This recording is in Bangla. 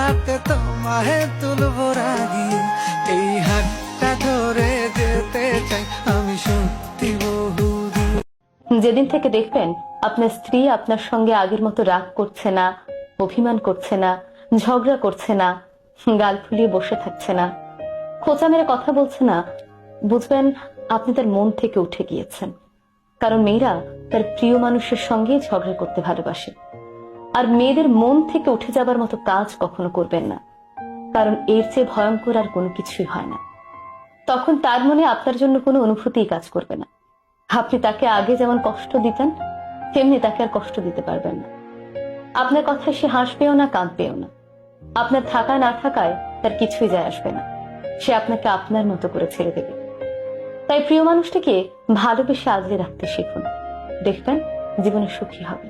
হাতে তোমায় তুলবো রাগিয়ে, এই হাতটা ধরে যেতে চাই আমি সত্যি বহুদূর। যেদিন থেকে দেখবেন আপনার স্ত্রী আপনার সঙ্গে আগের মতো রাগ করছে না, অভিমান করছে না, ঝগড়া করছে না, গাল ফুলিয়ে বসে থাকছে না, খোঁচা মেরে কথা বলছে না, বুঝবেন আপনি তার মন থেকে উঠে গিয়েছেন। কারণ মেয়েরা তার প্রিয় মানুষের সঙ্গে ঝগড়া করতে ভালোবাসে, আর মেয়েদের মন থেকে উঠে যাবার মতো কাজ কখনো করবেন না, কারণ এর চেয়ে ভয়ঙ্কর আর কোনো কিছুই হয় না। তখন তার মনে আপনার জন্য কোনো অনুভূতিই কাজ করবে না। আপনি তাকে আগে যেমন কষ্ট দিতেন, তেমনি তাকে আর কষ্ট দিতে পারবেন না। আপনার কথায় সে হাসবেও না, কাঁদবেও না। আপনার থাকা না থাকায় তার কিছুই যায় আসবে না, সে আপনাকে আপনার মতো করে ছেড়ে দেবে। তাই প্রিয় মানুষটিকে ভালোবেসে আগলে রাখতে শিখুন, দেখবেন জীবনে সুখী হবে।